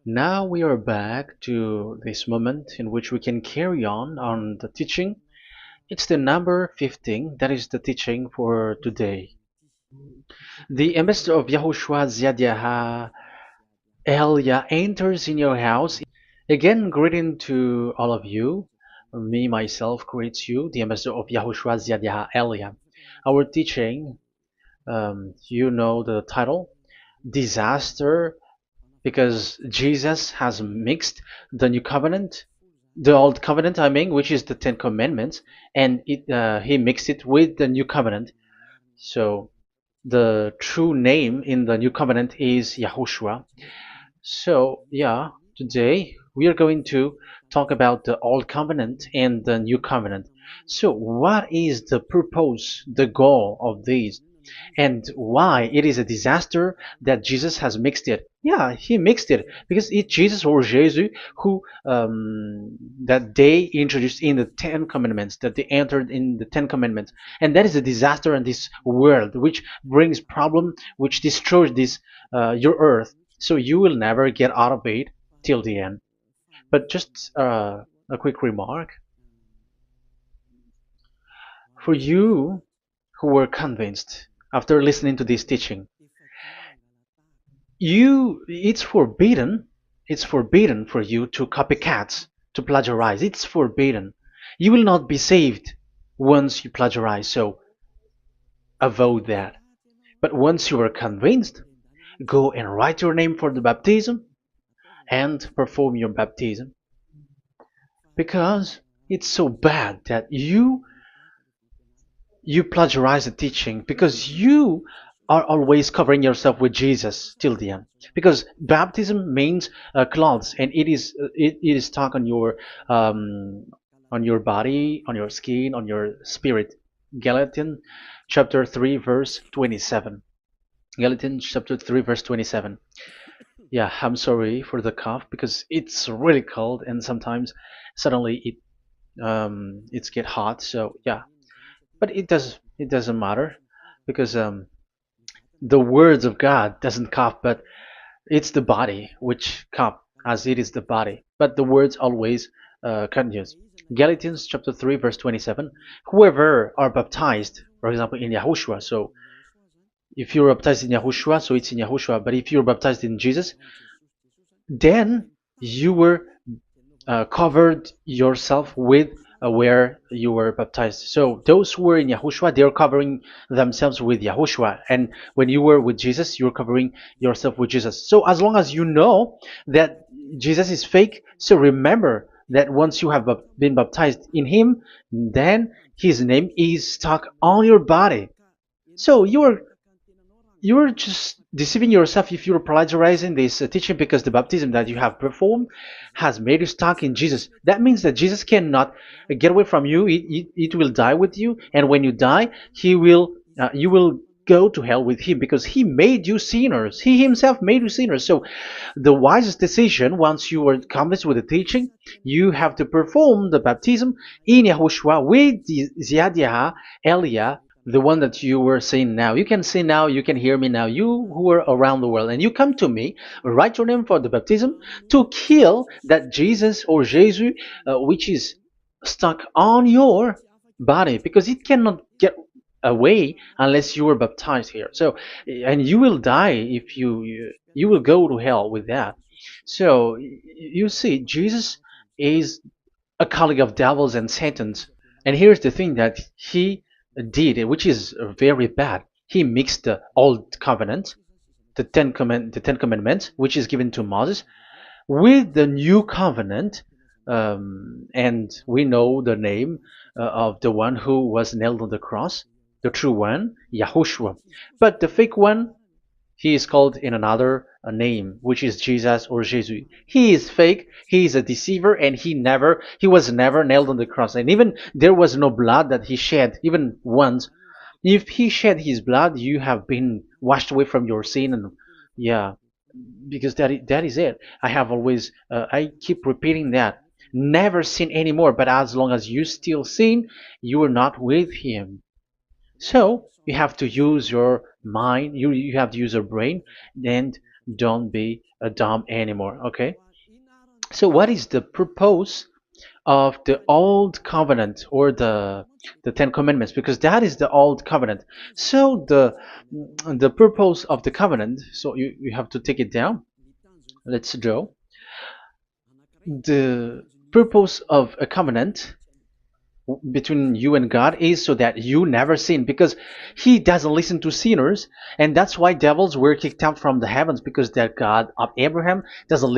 Now we are back to this moment in which we can carry on the teaching. It's the number 15, that is the teaching for today. The ambassador of Yahushua Ziadiaha Elia enters in your house. Again, greeting to all of you. Me, myself, greets you, the ambassador of Yahushua Ziadiaha Elia. Our teaching, you know the title, Disaster, because Jesus has mixed the new covenant, the old covenant, I mean, which is the Ten Commandments, and he mixed it with the new covenant. So the true name in the new covenant is Yahushua. So yeah, today we are going to talk about the old covenant and the new covenant. So what is the purpose, the goal of these? And why it is a disaster that Jesus has mixed it. Yeah, he mixed it because it's Jesus or Jesus who that they introduced in the Ten Commandments, that they entered in the Ten Commandments, and that is a disaster in this world, which brings problem, which destroys this your earth. So you will never get out of it till the end. But just a quick remark for you who were convinced after listening to this teaching, you it's forbidden for you to copycat, to plagiarize. It's forbidden. You will not be saved once you plagiarize, so avoid that. But once you are convinced, go and write your name for the baptism and perform your baptism, because it's so bad that you plagiarize the teaching, because you are always covering yourself with Jesus till the end. Because baptism means clothes, and it is stuck on your body, on your skin, on your spirit. Galatians chapter 3 verse 27. Galatians chapter 3 verse 27. Yeah, I'm sorry for the cough because it's really cold and sometimes suddenly it's get hot. So yeah, but it doesn't matter because the words of God doesn't cough, but it's the body which cough, as it is the body. But the words always continues. Galatians chapter 3 verse 27. Whoever are baptized, for example, in Yahushua. So if you're baptized in Yahushua, so it's in Yahushua. But if you're baptized in Jesus, then you were covered yourself with where you were baptized. So those who were in Yahushua, they are covering themselves with Yahushua. And when you were with Jesus, you're covering yourself with Jesus. So as long as you know that Jesus is fake, so remember that once you have been baptized in him, then his name is stuck on your body. So you're just deceiving yourself if you're plagiarizing this teaching, because the baptism that you have performed has made you stuck in Jesus. That means that Jesus cannot get away from you. It will die with you, and when you die, you will go to hell with him, because he made you sinners. He himself made you sinners. So the wisest decision, once you are convinced with the teaching, you have to perform the baptism in Yahushua with the Ziadiah Elia, the one that you were saying now. You can see now, you can hear me now, you who are around the world, and you come to me, write your name for the baptism to kill that Jesus or Jesus, which is stuck on your body, because it cannot get away unless you are baptized here. So, and you will die if you will go to hell with that. So, you see, Jesus is a colleague of devils and Satans. And here's the thing that he did, which is very bad. He mixed the old covenant, the Ten Commandments, which is given to Moses, with the new covenant, and we know the name of the one who was nailed on the cross, the true one, Yahushua. But the fake one, he is called in another name, which is Jesus or Jesus. He is fake. He is a deceiver, and he was never nailed on the cross. And even there was no blood that he shed, even once. If he shed his blood, you have been washed away from your sin, and yeah, because that is it. I have always, I keep repeating that. Never sin anymore. But as long as you still sin, you are not with him. So you have to use your mind, you have to use your brain, and don't be dumb anymore. Okay. So what is the purpose of the old covenant, or the Ten Commandments? Because that is the old covenant. So the purpose of the covenant. So you have to take it down. Let's draw. The purpose of a covenant between you and God is so that you never sin, because he doesn't listen to sinners. And that's why devils were kicked out from the heavens, because that God of Abraham doesn't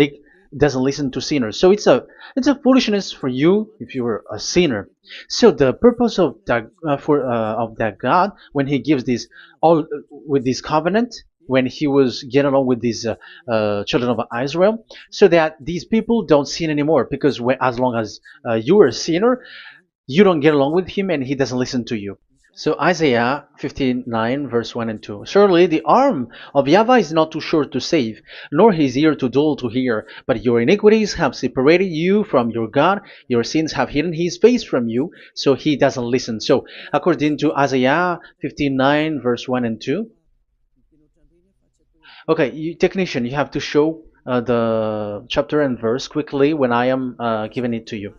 listen to sinners. So it's a foolishness for you if you were a sinner. So the purpose of that of that God, when he gives this all with this covenant, when he was getting along with these children of Israel, so that these people don't sin anymore, because as long as you are a sinner, you don't get along with him and he doesn't listen to you. So Isaiah 59 verse 1 and 2. Surely the arm of YAHVAH is not too short to save, nor his ear too dull to hear. But your iniquities have separated you from your God. Your sins have hidden his face from you, so he doesn't listen. So according to Isaiah 59 verse 1 and 2. Okay, technician, you have to show the chapter and verse quickly when I am giving it to you,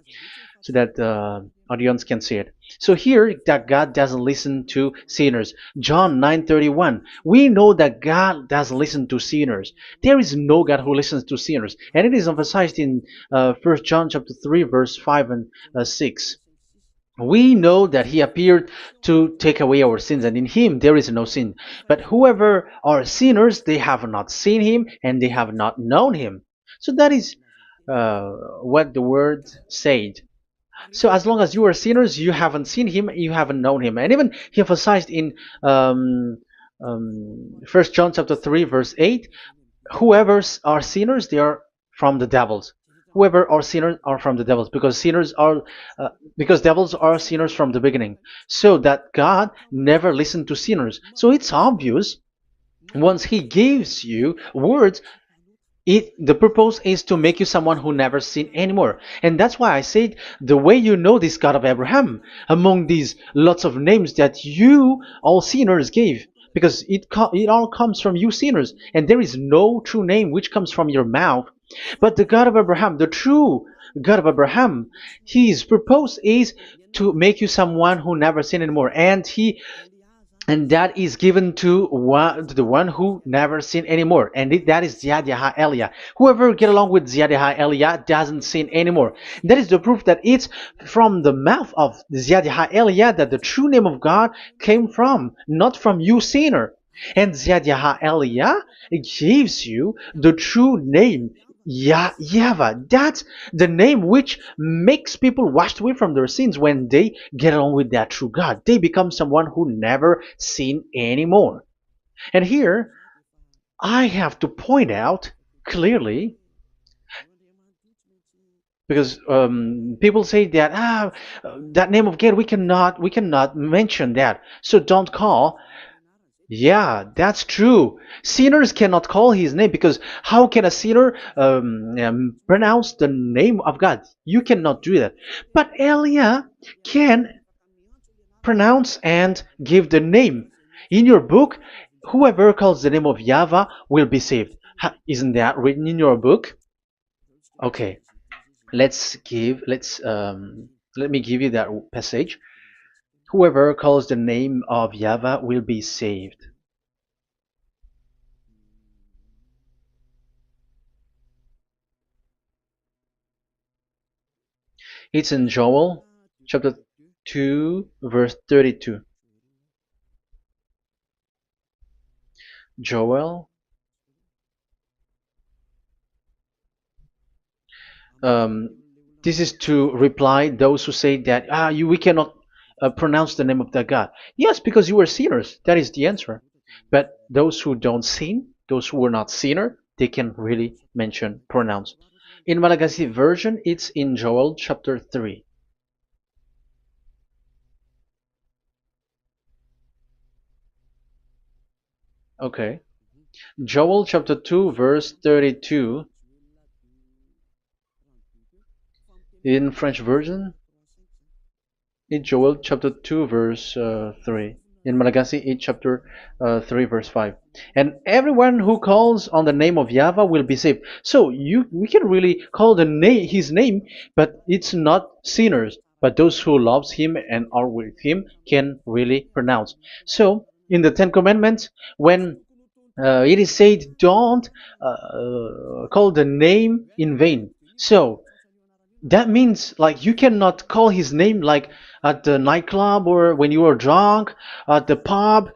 so that the audience can see it. So here, that God doesn't listen to sinners. John 9:31. We know that God doesn't listen to sinners. There is no God who listens to sinners, and it is emphasized in 1 John chapter 3 verse 5 and 6. We know that he appeared to take away our sins, and in him there is no sin. But whoever are sinners, they have not seen him, and they have not known him. So that is what the word said. So as long as you are sinners, you haven't seen him, you haven't known him. And even he emphasized in 1 John chapter 3 verse 8, whoever are sinners, they are from the devils. Whoever are sinners are from the devils, because because devils are sinners from the beginning. So that God never listened to sinners. So it's obvious, once he gives you words, the purpose is to make you someone who never sinned anymore. And that's why I said, the way you know this God of Abraham among these lots of names that you all sinners gave, because it all comes from you sinners, and there is no true name which comes from your mouth. But the God of Abraham, the true God of Abraham, his purpose is to make you someone who never sinned anymore, and that is given to the one who never sin anymore, and that is Ziad Elia. Whoever get along with Ziad Elia doesn't sin anymore. That is the proof that it's from the mouth of Ziad Elia that the true name of God came from, not from you sinner. And Ziad Elia gives you the true name, YAHVAH. That's the name which makes people washed away from their sins. When they get along with that true God, they become someone who never sin anymore. And here, I have to point out clearly, because people say that that name of God, we cannot mention that, so don't call. Yeah, that's true. Sinners cannot call his name, because how can a sinner pronounce the name of God? You cannot do that. But Elia can pronounce and give the name. In your book, whoever calls the name of YAHVAH will be saved. Isn't that written in your book? Okay, let me give you that passage. Whoever calls the name of YAHVAH will be saved. It's in Joel chapter 2 verse 32. Joel, um, this is to reply those who say that we cannot pronounce the name of that God. Yes, because you are sinners. That is the answer. But those who don't sin, those who are not sinner, they can really pronounce. In Malagasy version, it's in Joel chapter 3. Okay. Joel chapter 2 verse 32. In French version, in Joel chapter 2 verse 3. in Malagasy 8 chapter 3 verse 5. And everyone who calls on the name of Yahweh will be saved. So we can really call the name his name, but it's not sinners, but those who loves him and are with him can really pronounce. So in the Ten Commandments, when it is said, don't call the name in vain. So that means like you cannot call his name like at the nightclub or when you are drunk at the pub.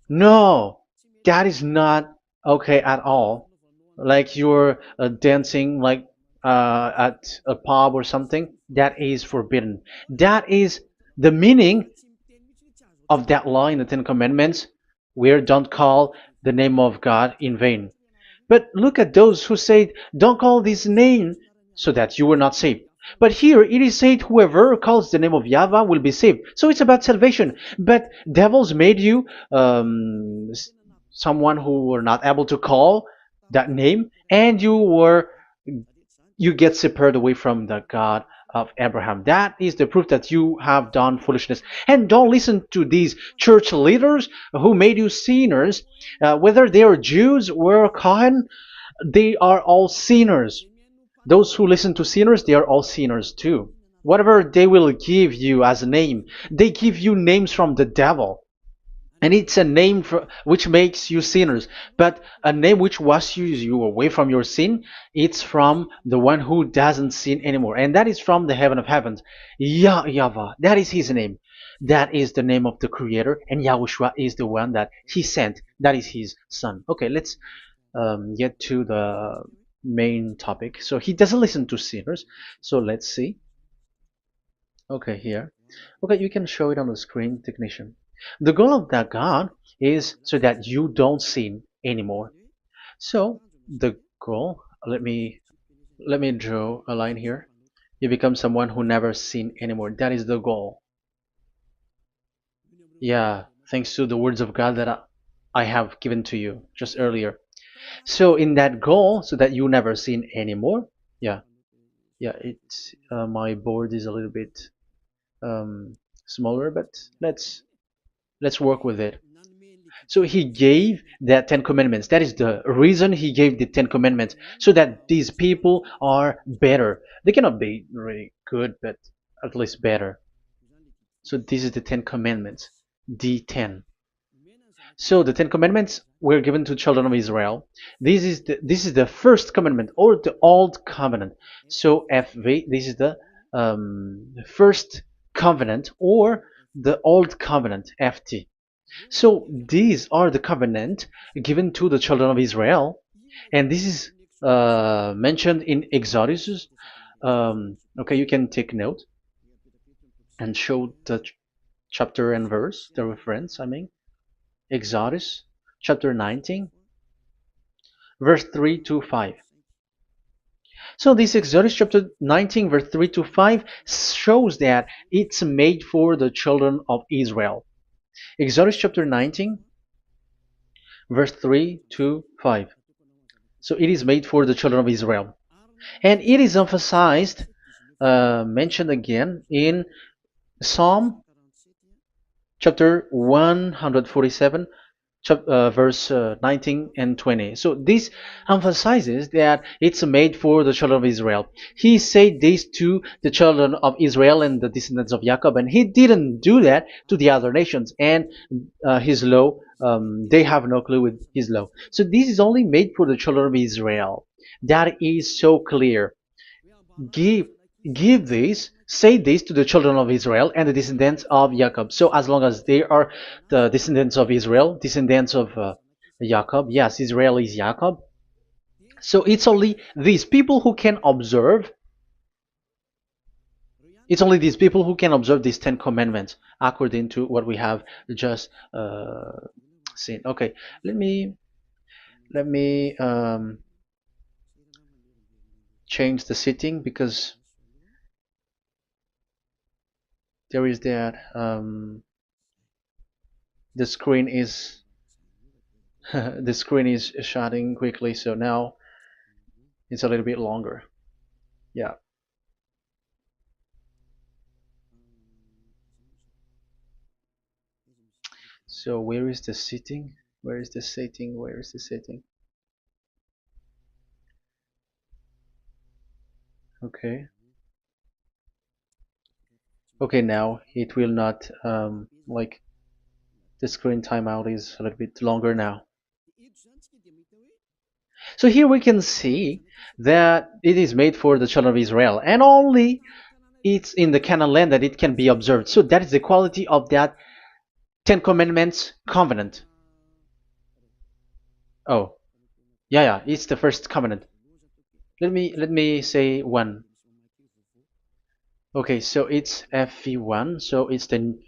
No, that is not okay at all. Like you're dancing like at a pub or something, that is forbidden. That is the meaning of that law in the Ten Commandments, where don't call the name of God in vain. But look at those who said, don't call this name so that you were not saved. But here it is said, whoever calls the name of Yahweh will be saved. So it's about salvation. But devils made you someone who were not able to call that name, and you get separated away from the God of Abraham. That is the proof that you have done foolishness. And don't listen to these church leaders who made you sinners, whether they are Jews or Kohen, they are all sinners. Those who listen to sinners, they are all sinners too. Whatever they will give you as a name, they give you names from the devil. And it's a name which makes you sinners, but a name which washes you away from your sin, it's from the one who doesn't sin anymore, and that is from the heaven of heavens. Yahvah, that is his name. That is the name of the Creator, and Yahushua is the one that he sent. That is his son. Okay, let's get to the main topic. So he doesn't listen to sinners. So let's see. Okay, here. Okay, you can show it on the screen, technician. The goal of that God is so that you don't sin anymore. So the goal, let me draw a line here. You become someone who never sin anymore. That is the goal. Yeah, thanks to the words of God that I have given to you just earlier. So in that goal, so that you never sin anymore. Yeah, yeah. It's my board is a little bit smaller, but let's work with it. So he gave the Ten Commandments. That is the reason he gave the Ten Commandments, so that these people are better. They cannot be really good, but at least better. So this is the Ten Commandments, the ten. So the Ten Commandments were given to children of Israel. This is the first commandment or the old covenant. So FV, this is the first covenant or the old covenant FT. So these are the covenant given to the children of Israel, and this is mentioned in Exodus. Okay, you can take note and show the chapter and verse, the reference. I mean, Exodus chapter 19, verse 3 to 5. So this Exodus chapter 19, verse 3 to 5 shows that it's made for the children of Israel. Exodus chapter 19, verse 3 to 5. So it is made for the children of Israel. And it is emphasized, mentioned again in Psalm chapter 147, verse 19 and 20. So this emphasizes that it's made for the children of Israel. He said this to the children of Israel and the descendants of Jacob, and he didn't do that to the other nations. And his law, they have no clue with his law. So this is only made for the children of Israel. That is so clear. Give give this, say this to the children of Israel and the descendants of Jacob. So as long as they are the descendants of Israel, descendants of Jacob, yes, Israel is Jacob. So it's only these people who can observe. It's only these people who can observe these Ten Commandments according to what we have just seen. Okay, let me change the setting because there is that the screen is the screen is shutting quickly, so now it's a little bit longer. Yeah. So where is the sitting? Where is the sitting? Where is the sitting? Okay. Okay, now it will not like the screen timeout is a little bit longer now. So here we can see that it is made for the children of Israel, and only it's in the Canaan land that it can be observed. So that is the quality of that Ten Commandments covenant. Oh, yeah, it's the first covenant. Let me say one. Okay, so it's FV1, so it's the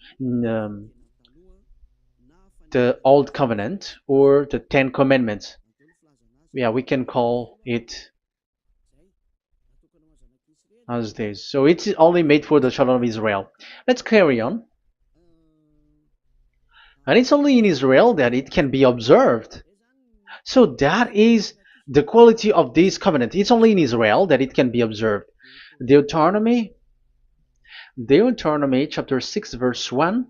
old covenant or the Ten Commandments. Yeah, we can call it as this. So it's only made for the children of Israel. Let's carry on. And it's only in Israel that it can be observed. So that is the quality of this covenant. It's only in Israel that it can be observed. Deuteronomy chapter 6 verse 1,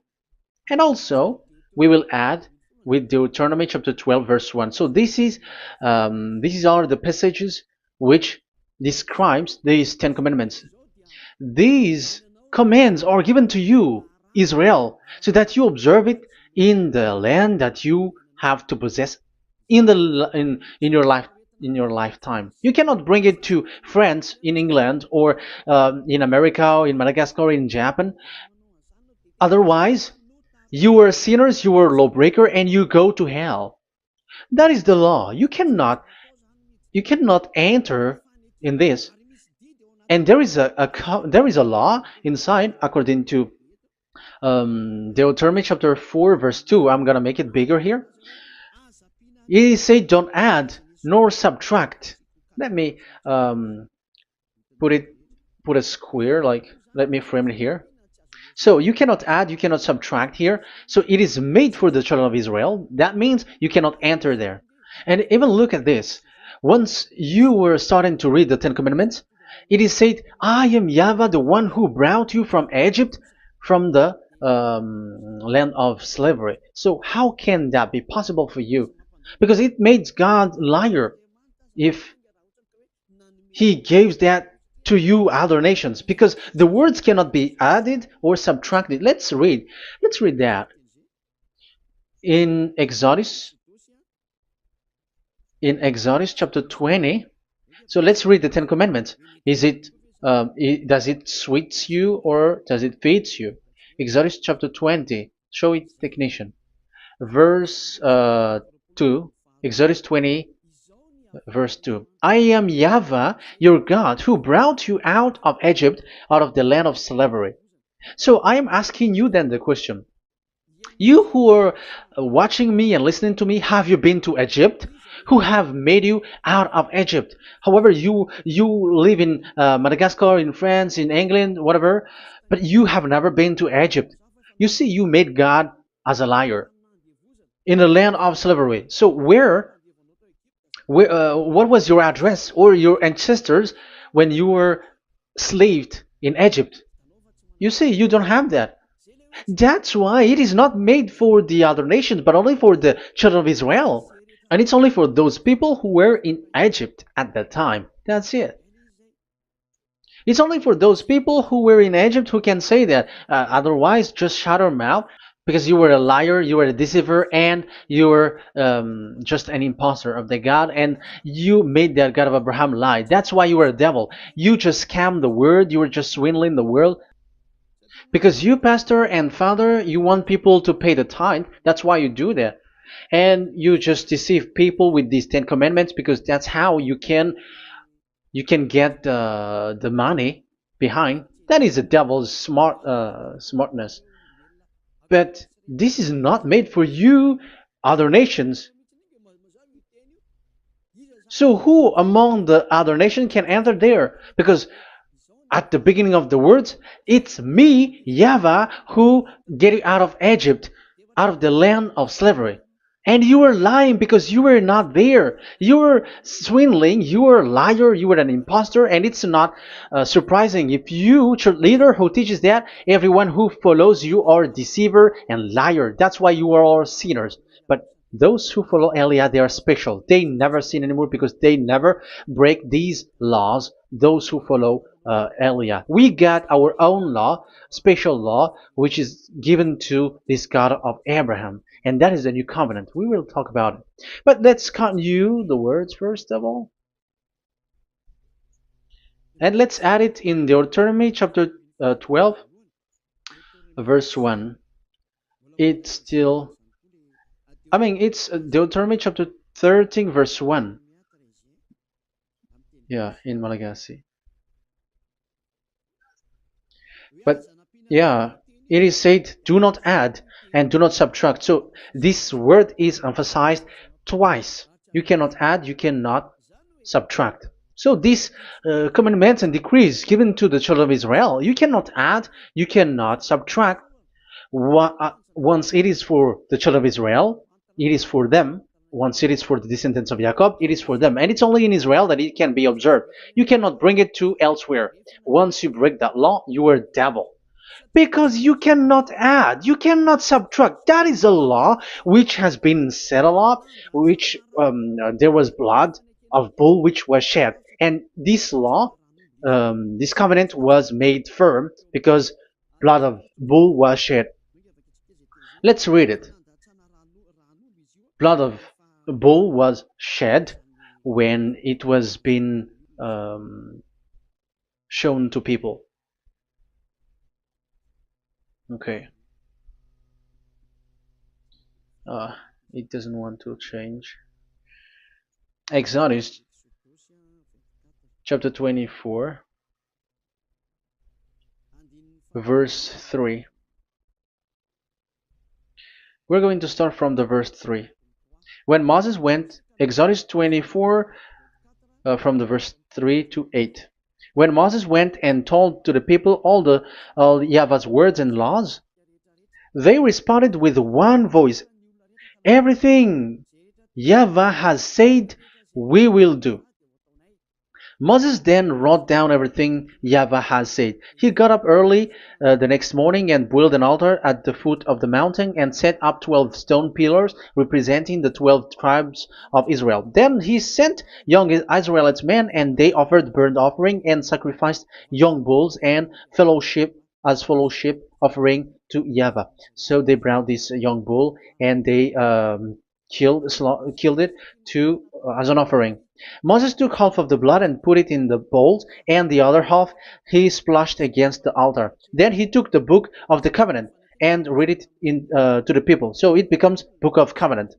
and also we will add with Deuteronomy chapter 12 verse 1. So these are the passages which describes these 10 commandments. These commands are given to you, Israel, so that you observe it in the land that you have to possess in your lifetime. You cannot bring it to France, in England, or in America, or in Madagascar, or in Japan. Otherwise, you are sinners, you are lawbreaker, and you go to hell. That is the law. You cannot enter in this. And there is a law inside, according to Deuteronomy chapter 4 verse 2. I'm gonna make it bigger here. It says don't add nor subtract. Let me put a square, like, let me frame it here. So you cannot add, you cannot subtract here. So it is made for the children of Israel. That means you cannot enter there. And even look at this. Once you were starting to read the Ten Commandments, it is said, I am YAHVAH, the one who brought you from Egypt, from the land of slavery. So how can that be possible for you? Because it makes God liar if he gives that to you other nations, because the words cannot be added or subtracted. Let's read that in Exodus chapter 20. So let's read the Ten Commandments. Does it sweets you or does it feeds you? Exodus chapter 20. Show it, technician. Verse 2. Exodus 20 verse 2. I am YAHVAH, your God, who brought you out of Egypt, out of the land of slavery. So I am asking you then the question. You who are watching me and listening to me, have you been to Egypt? Who have made you out of Egypt? However, you live in Madagascar, in France, in England, whatever, but you have never been to Egypt. You see, you made God as a liar in the land of slavery. So what was your address or your ancestors when you were slaved in Egypt? You see, you don't have that. That's why it is not made for the other nations, but only for the children of Israel. And it's only for those people who were in Egypt at that time. That's it. It's only for those people who were in Egypt who can say that. Otherwise, just shut your mouth, because you were a liar, you were a deceiver, and you were just an imposter of the God, and you made that God of Abraham lie. That's why you were a devil. You just scammed the word, you were just swindling the world. Because you, pastor and father, you want people to pay the tithe. That's why you do that. And you just deceive people with these 10 commandments, because that's how you can get the money behind. That is the devil's smartness. But this is not made for you, other nations. So who among the other nations can enter there? Because at the beginning of the words, it's me, YAHVAH, who get you out of Egypt, out of the land of slavery. And you were lying because you were not there. You were swindling. You were a liar. You were an imposter. And it's not surprising if you, church leader who teaches that, everyone who follows you are a deceiver and liar. That's why you are all sinners. But those who follow Elia, they are special. They never sin anymore because they never break these laws. Those who follow Elia. We got our own law, special law, which is given to this God of Abraham. And that is the new covenant. We will talk about it. But let's continue the words first of all. And let's add it in Deuteronomy chapter 12, verse 1. It's still, it's Deuteronomy chapter 13, verse 1. Yeah, in Malagasy. But yeah, it is said, do not add and do not subtract. So this word is emphasized twice. You cannot add, you cannot subtract. So these commandments and decrees given to the children of Israel, you cannot add, you cannot subtract. Once it is for the children of Israel, it is for them. Once it is for the descendants of Jacob, it is for them. And it's only in Israel that it can be observed. You cannot bring it to elsewhere. Once you break that law, you are devil. Because you cannot add, you cannot subtract. That is a law which has been settled up, which there was blood of bull which was shed. And this law, this covenant was made firm because blood of bull was shed. Let's read it. Blood of bull was shed when it was been shown to people. Okay. It doesn't want to change. Exodus chapter 24, verse 3. We're going to start from the verse 3. When Moses went, Exodus 24, from the verse 3 to 8. When Moses went and told to the people all YAHVAH's words and laws, they responded with one voice, everything YAHVAH has said, we will do. Moses then wrote down everything YAHVAH has said. He got up early the next morning and built an altar at the foot of the mountain and set up 12 stone pillars representing the 12 tribes of Israel. Then he sent young Israelite men, and they offered burnt offering and sacrificed young bulls and fellowship offering to YAHVAH. So they brought this young bull and they killed it as an offering. Moses took half of the blood and put it in the bowls, and the other half he splashed against the altar. Then he took the book of the covenant and read it to the people. So it becomes book of covenant.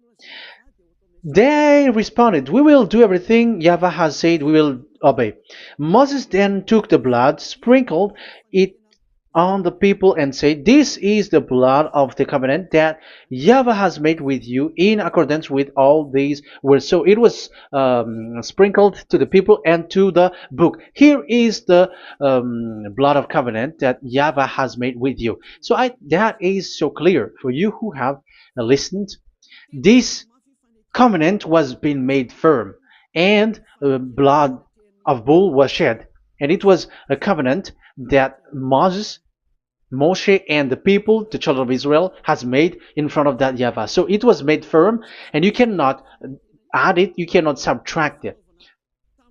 They responded, we will do everything YAHVAH has said, we will obey. Moses then took the blood, sprinkled it on the people and said, this is the blood of the covenant that YAHVAH has made with you in accordance with all these words. So it was sprinkled to the people and to the book. Here is the blood of covenant that YAHVAH has made with you. So that is so clear for you who have listened. This covenant was being made firm, and blood of bull was shed. And it was a covenant that Moshe and the people, the children of Israel, has made in front of that YAHVAH. So it was made firm, and you cannot add it, you cannot subtract it.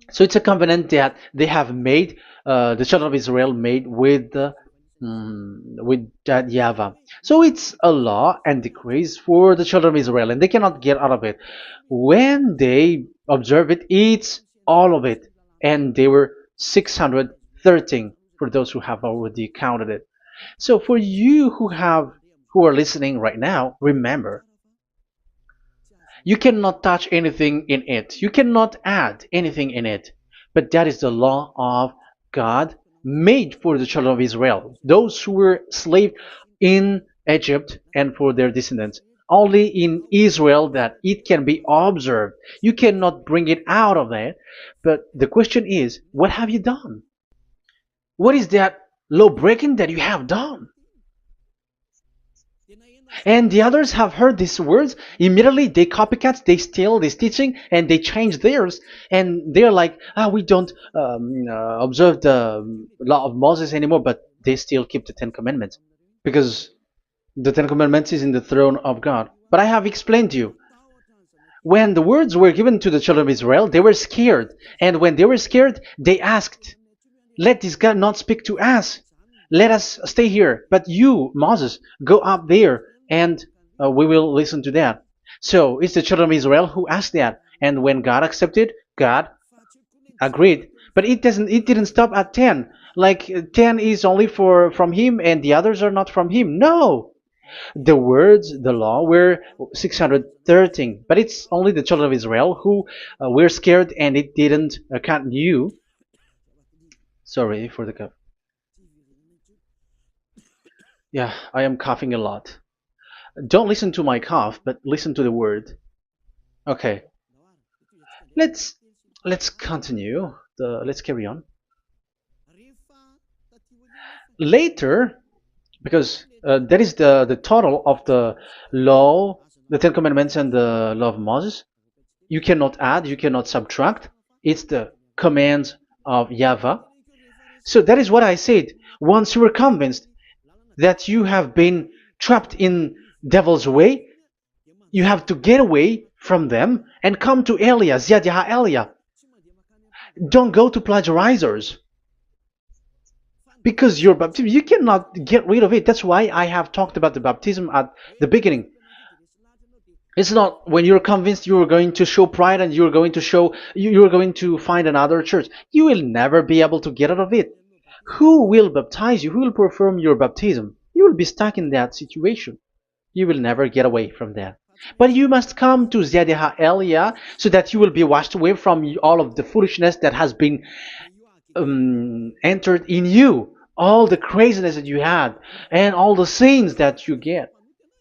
So it's a covenant that they have made, the children of Israel made with that YAHVAH. So it's a law and decrees for the children of Israel, and they cannot get out of it. When they observe it, it's all of it, and they were 613 for those who have already counted it. So for you who are listening right now, remember, you cannot touch anything in it. You cannot add anything in it. But that is the law of God made for the children of Israel, those who were slaves in Egypt and for their descendants. Only in Israel that it can be observed. You cannot bring it out of it. But the question is, what have you done? What is that law breaking that you have done? And the others have heard these words. Immediately, they copycats, they steal this teaching, and they change theirs. And they're like, we don't observe the law of Moses anymore, but they still keep the Ten Commandments because the Ten Commandments is in the throne of God. But I have explained to you, when the words were given to the children of Israel, they were scared. And when they were scared, they asked, let this God not speak to us. Let us stay here. But you, Moses, go up there and we will listen to that. So it's the children of Israel who asked that. And when God accepted, God agreed. But it didn't stop at 10. Like 10 is only for from him and the others are not from him. No. The words, the law were 613, but it's only the children of Israel who were scared and it didn't knew. Sorry for the cough. Yeah, I am coughing a lot. Don't listen to my cough, but listen to the word. Okay, let's let's continue. Let's carry on. Later, because that is the total of the law, the Ten Commandments, and the law of Moses. You cannot add, you cannot subtract. It's the commands of YAHVAH. So that is what I said. Once you were convinced that you have been trapped in devil's way, you have to get away from them and come to Elia, Ziadiha Elia. Don't go to plagiarizers. Because your baptism, you cannot get rid of it. That's why I have talked about the baptism at the beginning. It's not when you're convinced you're going to show pride and you're going to show you're going to find another church. You will never be able to get out of it. Who will baptize you? Who will perform your baptism? You will be stuck in that situation. You will never get away from that. But you must come to Ziadiha Elia so that you will be washed away from all of the foolishness that has been entered in you, all the craziness that you had, and all the sins that you get.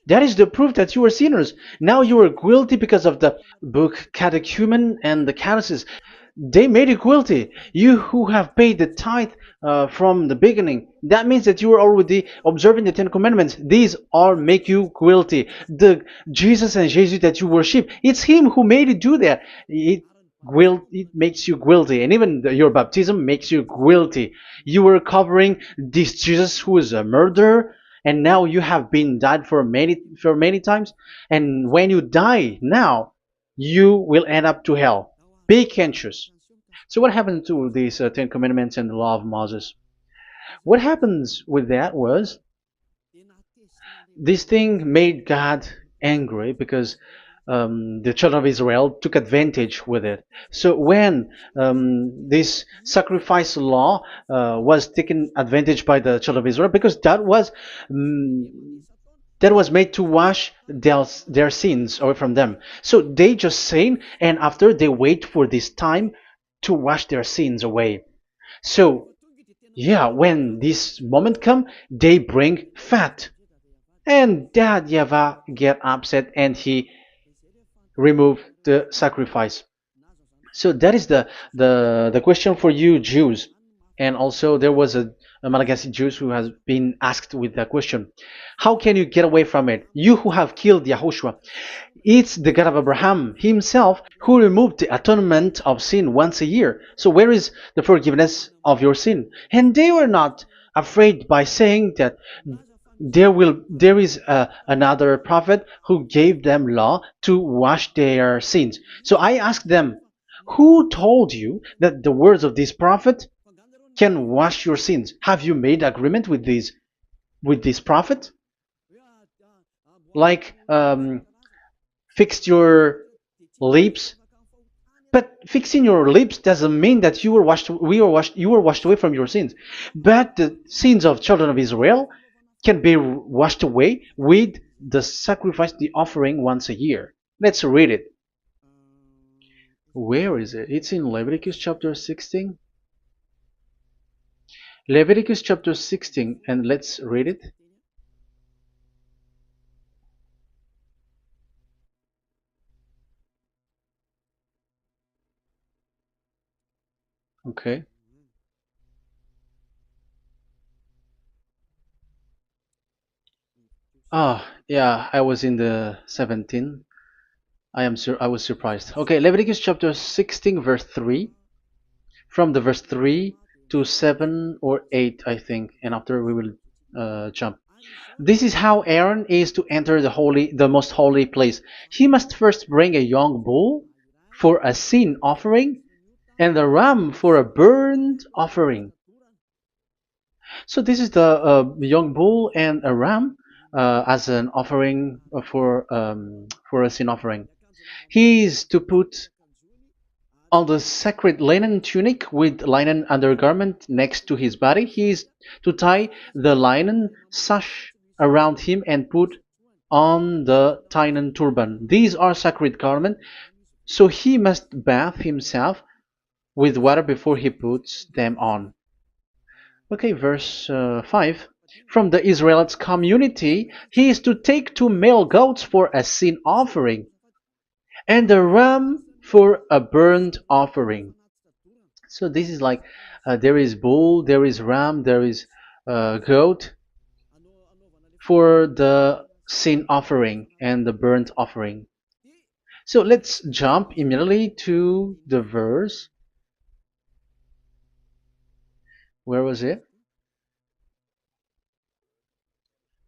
That is the proof that you are sinners. Now you are guilty because of the book catechumen and the catechism. They made you guilty. You who have paid the tithe from the beginning, that means that you are already observing the Ten Commandments. These all make you guilty. The Jesus and Jesus that you worship, it's Him who made you do that. It makes you guilty, and even your baptism makes you guilty. You were covering this Jesus who is a murderer, and now you have been died for many times. And when you die now, you will end up to hell. Be conscious. So what happened to these Ten Commandments and the law of Moses? What happens with that was this thing made God angry because the children of Israel took advantage with it. So when this sacrifice law was taken advantage by the children of Israel, because that was made to wash their sins away from them. So they just sin, and after they wait for this time to wash their sins away. So yeah, when this moment come, they bring fat. And Dad Yava get upset and he remove the sacrifice. So that is the question for you Jews. And also there was a Malagasy Jews who has been asked with that question. How can you get away from it? You who have killed YAHOSHUAH. It's the God of Abraham himself who removed the atonement of sin once a year. So where is the forgiveness of your sin? And they were not afraid by saying that there is another prophet who gave them law to wash their sins. So I asked them, who told you that the words of this prophet can wash your sins? Have you made agreement with this prophet? Like fix your lips. But fixing your lips doesn't mean that you were washed away from your sins. But the sins of children of Israel can be washed away with the sacrifice, the offering once a year. Let's read it. Where is it? It's in Leviticus chapter 16. Leviticus chapter 16, and let's read it. Okay. Ah, yeah, I was in the 17. I was surprised. Okay, Leviticus chapter 16 verse 3, from the verse 3 to 7 or 8, I think, and after we will jump. This is how Aaron is to enter the most holy place. He must first bring a young bull for a sin offering and a ram for a burnt offering. So this is the young bull and a ram as an offering for a sin offering. He is to put on the sacred linen tunic with linen undergarment next to his body. He is to tie the linen sash around him and put on the linen turban. These are sacred garments, so he must bathe himself with water before he puts them on. Okay, verse 5. From the Israelites community, he is to take two male goats for a sin offering and a ram for a burnt offering. So this is like there is bull, there is ram, there is goat for the sin offering and the burnt offering. So let's jump immediately to the verse. Where was it?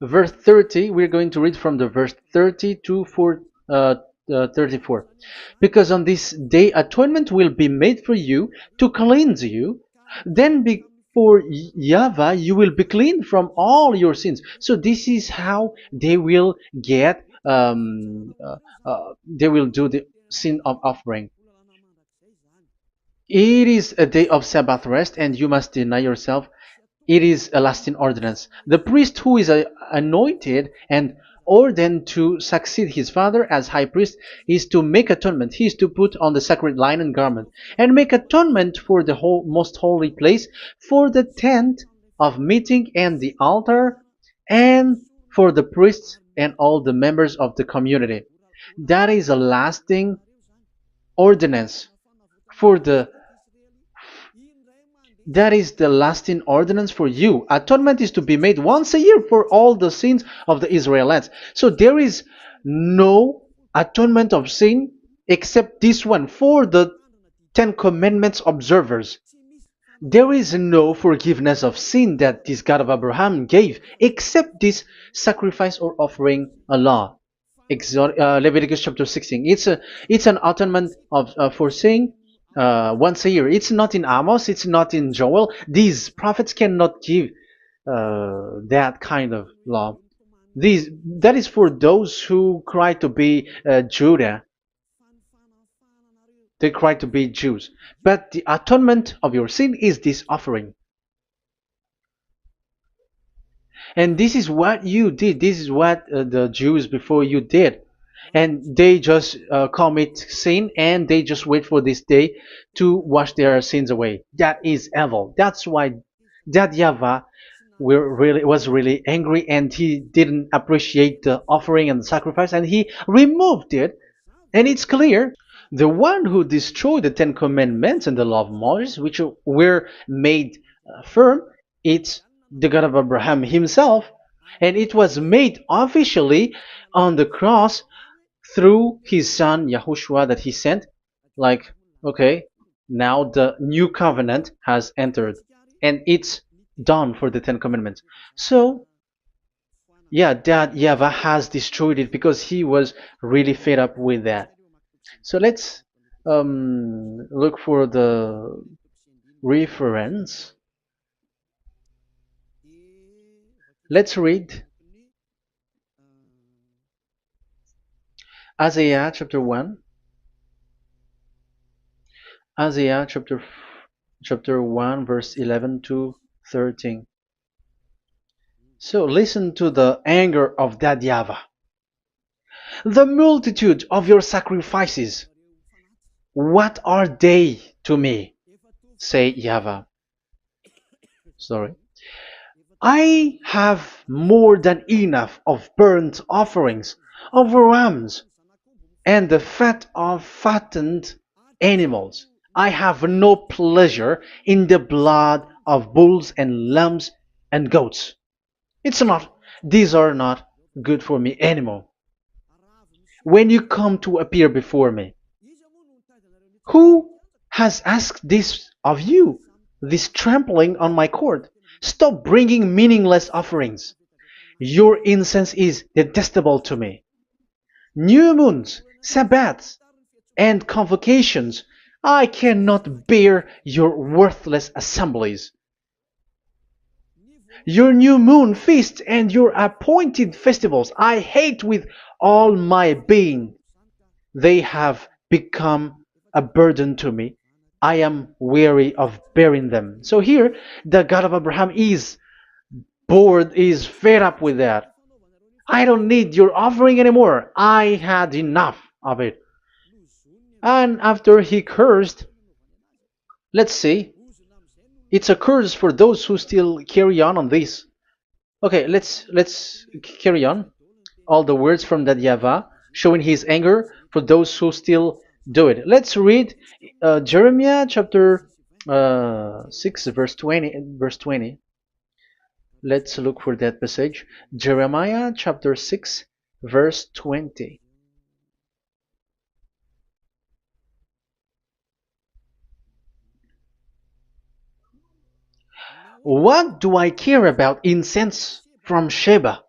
Verse 30. We're going to read from the verse 30 to 34. Because on this day atonement will be made for you to cleanse you. Then before YAHVAH you will be clean from all your sins. So this is how they will get they will do the sin of offering. It is a day of Sabbath rest, and you must deny yourself. It is a lasting ordinance. The priest who is anointed and ordained to succeed his father as high priest is to make atonement. He is to put on the sacred linen garment and make atonement for the whole most holy place, for the tent of meeting and the altar, and for the priests and all the members of the community. That is a lasting ordinance for the that is the lasting ordinance for you. Atonement is to be made once a year for all the sins of the Israelites. So there is no atonement of sin except this one for the Ten Commandments observers. There is no forgiveness of sin that this God of Abraham gave except this sacrifice or offering a law. Leviticus chapter 16. It's an atonement of for sin once a year. It's not in Amos. It's not in Joel. These prophets cannot give that kind of law. These that is for those who cry to be Judah. They cry to be Jews. But the atonement of your sin is this offering. And this is what you did. This is what the Jews before you did. And they just commit sin and they just wait for this day to wash their sins away. That is evil. That's why that YAHVAH was really angry and he didn't appreciate the offering and the sacrifice and he removed it. And it's clear the one who destroyed the Ten Commandments and the law of Moses, which were made firm, it's the God of Abraham himself. And it was made officially on the cross through his son YAHOSHUAH that he sent. Like, okay, now the new covenant has entered and it's done for the Ten Commandments. So, yeah, that YAHVAH has destroyed it because he was really fed up with that. So let's look for the reference. Let's read Isaiah chapter 1. Isaiah chapter 1 verse 11 to 13. So listen to the anger of that YAHVAH. The multitude of your sacrifices, what are they to me? Say YAHVAH. Sorry. I have more than enough of burnt offerings, of rams, and the fat of fattened animals. I have no pleasure in the blood of bulls and lambs and goats. These are not good for me anymore. When you come to appear before me, who has asked this of you? This trampling on my court. Stop bringing meaningless offerings. Your incense is detestable to me. New moons, Sabbaths, and convocations. I cannot bear your worthless assemblies. Your new moon feast and your appointed festivals I hate with all my being. They have become a burden to me. I am weary of bearing them. So here, the God of Abraham is bored, is fed up with that. I don't need your offering anymore. I had enough of it. And after he cursed, let's see, it's a curse for those who still carry on this. Okay, let's carry on. All the words from that YAHVAH showing his anger for those who still do it. Let's read Jeremiah chapter 6 verse 20 verse 20. Let's look for that passage. Jeremiah chapter 6 verse 20. What do I care about incense from Sheba,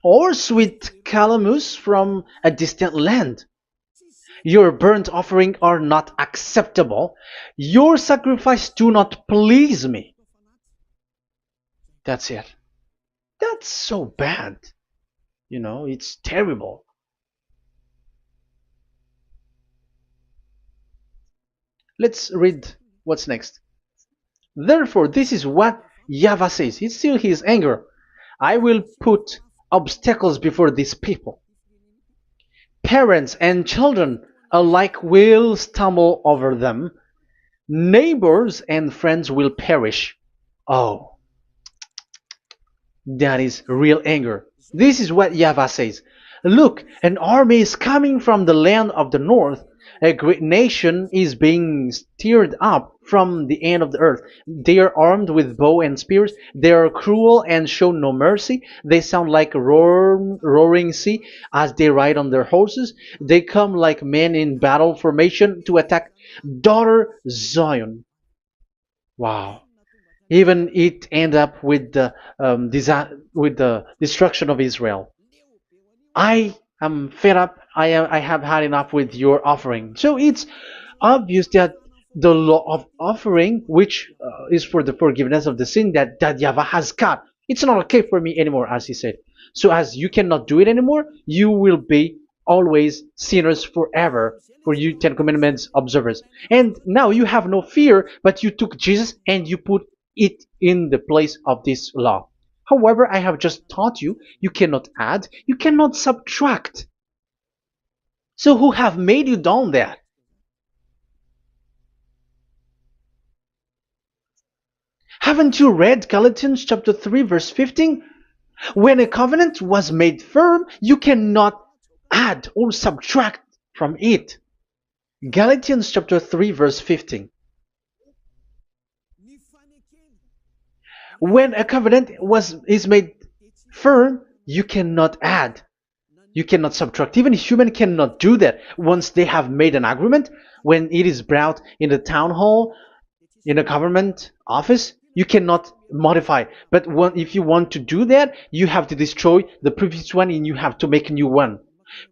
or sweet calamus from a distant land? Your burnt offering are not acceptable. Your sacrifice do not please me. That's it. That's so bad. It's terrible. Let's read what's next. Therefore, this is what YAHVAH says. It's still his anger. I will put obstacles before these people. Parents and children alike will stumble over them. Neighbors and friends will perish. Oh, that is real anger. This is what YAHVAH says. Look, an army is coming from the land of the north. A great nation is being stirred up from the end of the earth. They are armed with bow and spears. They are cruel and show no mercy. They sound like a roaring sea as they ride on their horses. They come like men in battle formation to attack daughter Zion. Wow. Even it end up with the with the destruction of Israel. I am fed up. I have had enough with your offering. So it's obvious that the law of offering, which is for the forgiveness of the sin that YAHVAH has got, it's not okay for me anymore, as he said. So as you cannot do it anymore, you will be always sinners forever for you Ten Commandments observers. And now you have no fear, but you took Jesus and you put it in the place of this law. However, I have just taught you, you cannot add, you cannot subtract. So who have made you done that? Haven't you read Galatians chapter 3 verse 15? When a covenant was made firm, you cannot add or subtract from it. Galatians chapter 3 verse 15. When a covenant is made firm, you cannot add. You cannot subtract. Even human cannot do that. Once they have made an agreement, when it is brought in the town hall, in a government office, you cannot modify. But if you want to do that, you have to destroy the previous one and you have to make a new one.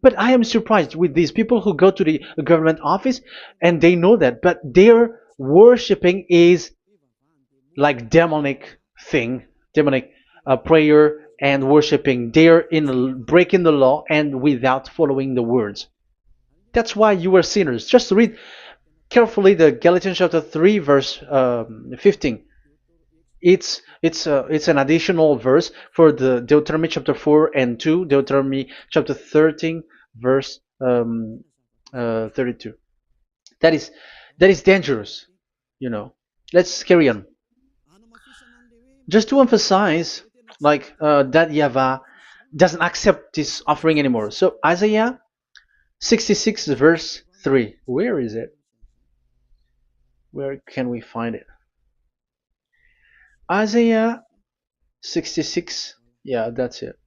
But I am surprised with these people who go to the government office and they know that, but their worshipping is like demonic thing, demonic prayer and worshipping. They're in breaking the law and without following the words. That's why you are sinners. Just read carefully the Galatians chapter 3 verse 15. It's an additional verse for the Deuteronomy chapter 4 and 2, Deuteronomy chapter 13 verse 32. That is dangerous, you know. Let's carry on. Just to emphasize, like that YAHVAH doesn't accept this offering anymore. So Isaiah 66 verse 3. Where is it? Where can we find it? Isaiah 66. Yeah, that's it.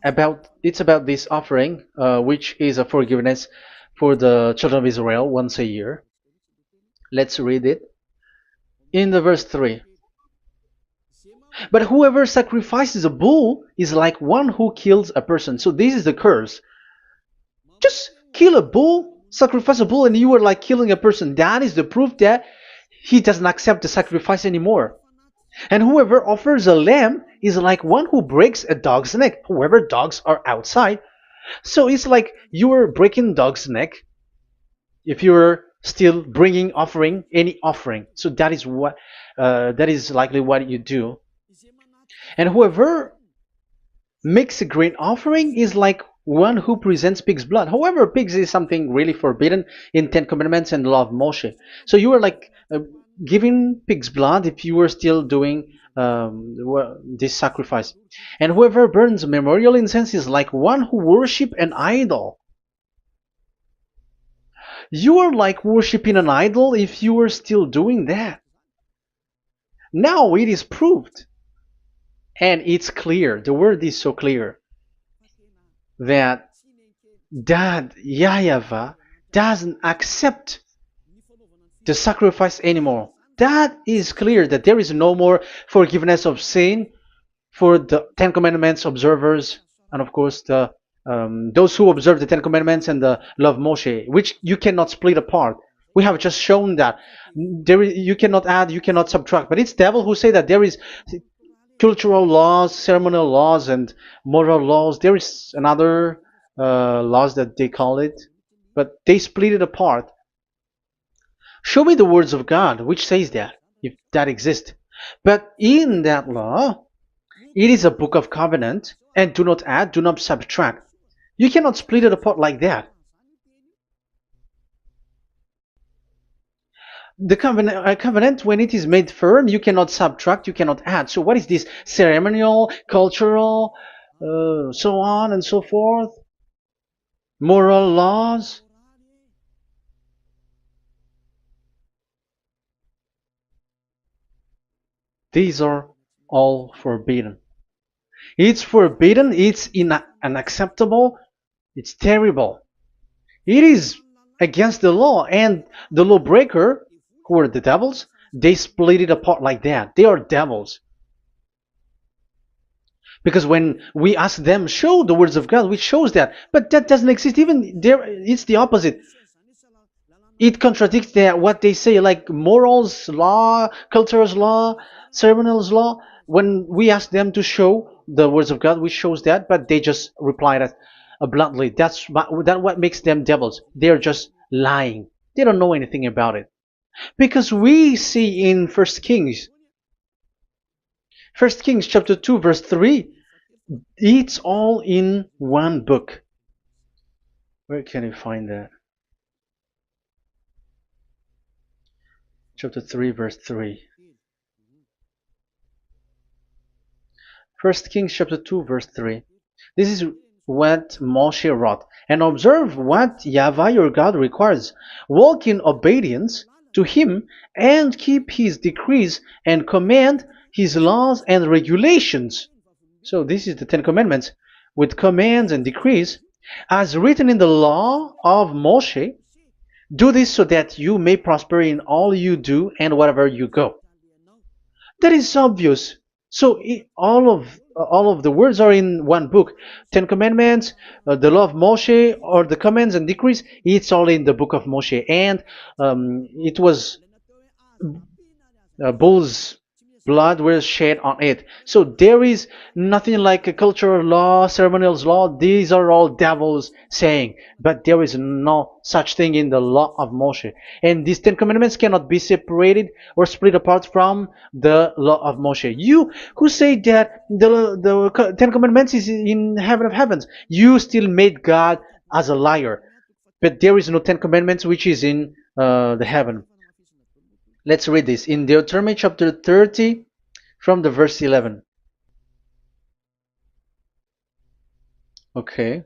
About this offering, which is a forgiveness for the children of Israel once a year. Let's read it in the verse 3. But whoever sacrifices a bull is like one who kills a person. So this is the curse. Just kill a bull, sacrifice a bull, and you are like killing a person. That is the proof that he doesn't accept the sacrifice anymore. And whoever offers a lamb is like one who breaks a dog's neck. However, dogs are outside. So it's like you are breaking dog's neck if you're still bringing offering any offering. So that is likely what you do. And whoever makes a grain offering is like one who presents pig's blood. However, pigs is something really forbidden in Ten Commandments and the law of Moshe. So you are like giving pig's blood if you were still doing this sacrifice. And whoever burns memorial incense is like one who worship an idol. You are like worshiping an idol if you are still doing that. Now it is proved, and it's clear. The word is so clear that YAHVAH doesn't accept the sacrifice anymore. That is clear that there is no more forgiveness of sin for the Ten Commandments observers, and of course those who observe the Ten Commandments and the law of Moshe, which you cannot split apart. We have just shown that you cannot add, you cannot subtract. But it's devil who say that there is cultural laws, ceremonial laws, and moral laws. There is another laws that they call it, but they split it apart. Show me the words of God which says that, if that exists. But in that law, it is a book of covenant, and do not add, do not subtract. You cannot split it apart like that. The covenant, when it is made firm, you cannot subtract, you cannot add. So what is this? Ceremonial, cultural, so on and so forth? Moral laws? These are all forbidden. It's forbidden, it's unacceptable, it's terrible. It is against the law, and the lawbreaker, who are the devils, they split it apart like that. They are devils. Because when we ask them, show the words of God, which shows that, but that doesn't exist. Even there, it's the opposite. It contradicts what they say, like morals law, culture's law, ceremonial's law. When we ask them to show the words of God, which shows that, but they just reply that bluntly. That's what makes them devils. They're just lying. They don't know anything about it. Because we see in First Kings chapter 2 verse 3, it's all in one book. Where can you find that? Chapter 3 verse 3. First Kings chapter 2 verse 3. This is what Moshe wrote. And observe what YAHVAH your God requires. Walk in obedience to him and keep his decrees and command his laws and regulations. So this is the Ten Commandments with commands and decrees as written in the law of Moshe. Do this so that you may prosper in all you do and wherever you go. That is obvious. So all of the words are in one book. Ten Commandments, the law of Moshe, or the commands and decrees. It's all in the book of Moshe, and it was bull's blood was shed on it. So there is nothing like a cultural law, ceremonial law. These are all devils saying, but there is no such thing in the law of Moshe. And these Ten Commandments cannot be separated or split apart from the law of Moshe. You who say that the Ten Commandments is in heaven of heavens, you still made God as a liar. But there is no Ten Commandments which is in the heaven. Let's read this in Deuteronomy chapter 30 from the verse 11. Okay.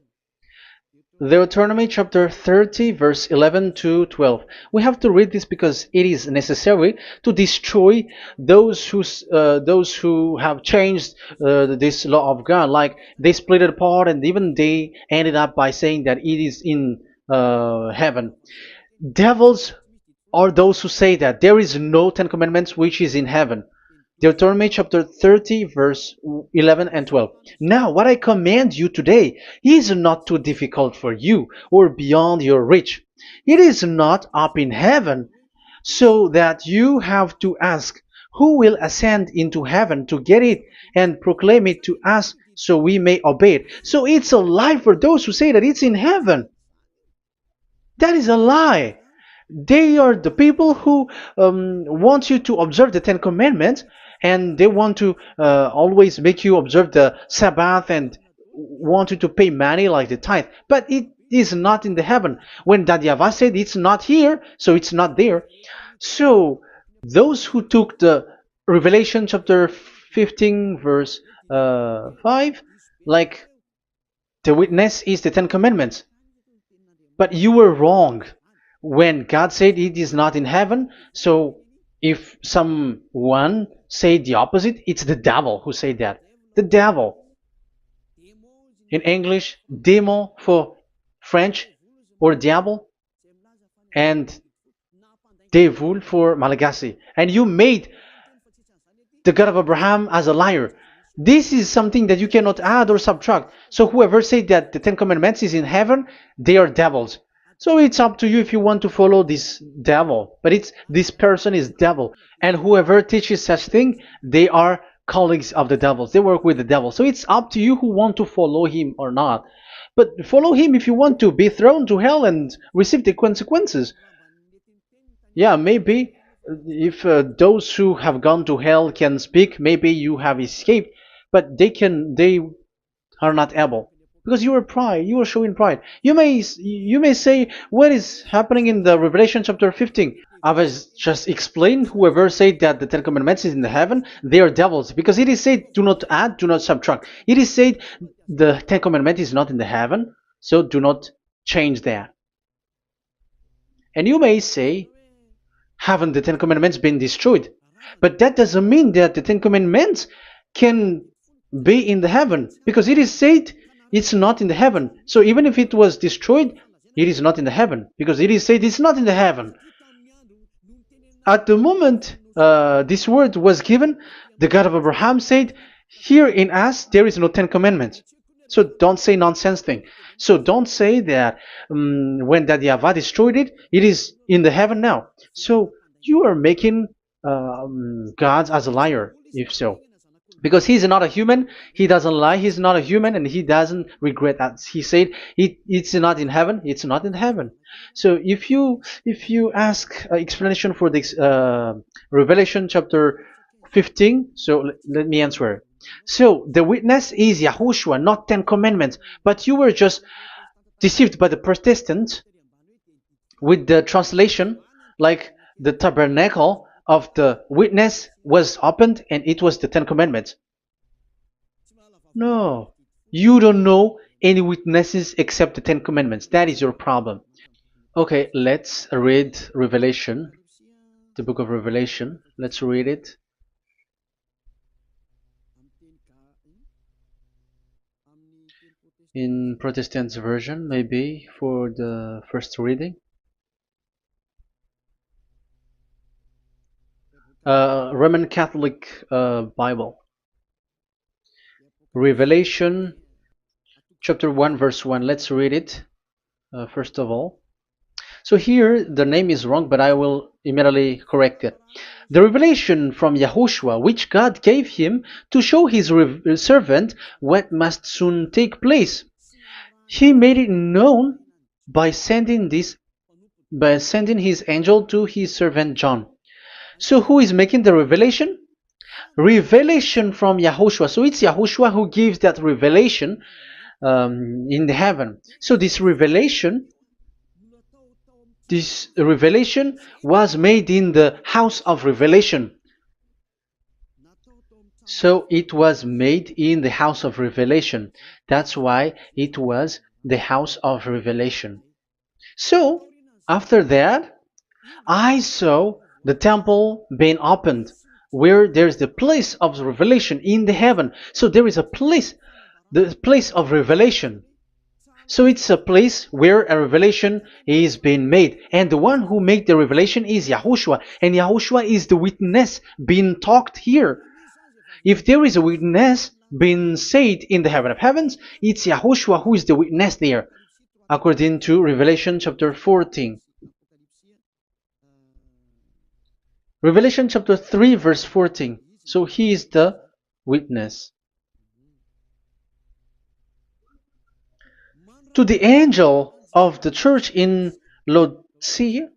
Deuteronomy chapter 30, verse 11 to 12. We have to read this because it is necessary to destroy those who have changed this law of God. Like they split it apart, and even they ended up by saying that it is in heaven. Devils are those who say that there is no Ten Commandments which is in heaven. Deuteronomy chapter 30, verse 11 and 12. Now, what I command you today is not too difficult for you or beyond your reach. It is not up in heaven, so that you have to ask, who will ascend into heaven to get it and proclaim it to us so we may obey it? So it's a lie for those who say that it's in heaven. That is a lie. They are the people who want you to observe the Ten Commandments, and they want to always make you observe the Sabbath and want you to pay money like the tithe. But it is not in the heaven. When that YAHVAH said it's not here, so it's not there. So those who took the Revelation chapter 15, verse 5, like the witness is the Ten Commandments. But you were wrong when God said it is not in heaven. So if someone say the opposite, it's the devil who said that. The devil. In English, démon for French, or diable, and devil for Malagasy. And you made the God of Abraham as a liar. This is something that you cannot add or subtract. So whoever said that the Ten Commandments is in heaven, they are devils. So it's up to you if you want to follow this devil. But it's this person is devil. And whoever teaches such thing, they are colleagues of the devils. They work with the devil. So it's up to you who want to follow him or not. But follow him if you want to be thrown to hell and receive the consequences. Yeah, maybe if those who have gone to hell can speak, maybe you have escaped, but they are not able because you are pride. You are showing pride. You may say, what is happening in the Revelation chapter 15? I was just explained. Whoever said that the Ten Commandments is in the heaven, they are devils, because it is said, do not add, do not subtract. It is said the Ten Commandment is not in the heaven, so do not change that. And you may say, haven't the Ten Commandments been destroyed? But that doesn't mean that the Ten Commandments can be in the heaven, because it is said it's not in the heaven. So even if it was destroyed, it is not in the heaven, because it is said it's not in the heaven. At the moment this word was given, the God of Abraham said, here in us there is no Ten Commandments. So don't say nonsense thing. So don't say that when that YAHVAH destroyed it, it is in the heaven now. So you are making God as a liar, if so. Because he's not a human, he doesn't lie, he's not a human, and he doesn't regret that. He said it's not in heaven, it's not in heaven. So if you ask explanation for this Revelation chapter 15, so let me answer. So the witness is YAHOSHUAH, not Ten Commandments. But you were just deceived by the Protestants with the translation, like the tabernacle of the witness was opened and it was the Ten Commandments. No, you don't know any witnesses except the Ten Commandments. That is your problem. Okay, let's read Revelation, the book of Revelation. Let's read it. In Protestant version, maybe for the first reading. Roman Catholic Bible. Revelation chapter 1 verse 1. Let's read it first of all. So here the name is wrong, but I will immediately correct it. The revelation from YAHOSHUAH, which God gave him to show his servant what must soon take place. He made it known by sending his angel to his servant John. So who is making the revelation? Revelation from YAHOSHUAH. So it's YAHOSHUAH who gives that revelation in the heaven. So this revelation was made in the house of revelation. So it was made in the house of revelation. That's why it was the house of revelation. So, after that, I saw the temple being opened, where there's the place of revelation in the heaven. So there is a place, the place of revelation. So it's a place where a revelation is being made. And the one who made the revelation is YAHOSHUAH. And YAHOSHUAH is the witness being talked here. If there is a witness being said in the heaven of heavens, it's YAHOSHUAH who is the witness there, according to Revelation chapter 14. Revelation chapter 3 verse 14. So he is the witness. To the angel of the church in Laodicea,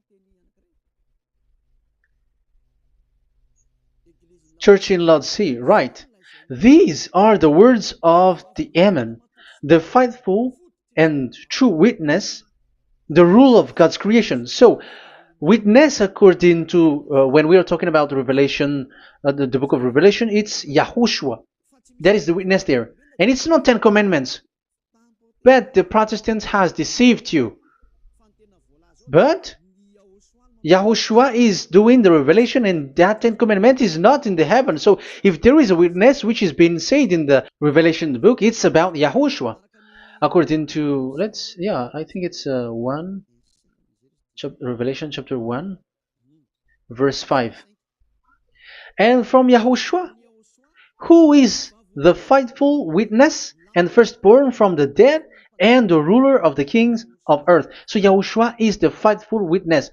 right. These are the words of the Amen, the faithful and true witness, the rule of God's creation. So, witness according to, when we are talking about Revelation, the book of Revelation, it's YAHOSHUAH. That is the witness there. And it's not 10 Commandments. But the Protestants has deceived you. But YAHOSHUAH is doing the revelation, and that 10 Commandment is not in the heaven. So if there is a witness which is being said in the Revelation book, it's about YAHOSHUAH. According to, I think it's Revelation chapter 1, verse 5. And from YAHOSHUAH, who is the faithful witness and firstborn from the dead, and the ruler of the kings of earth. So YAHOSHUAH is the faithful witness.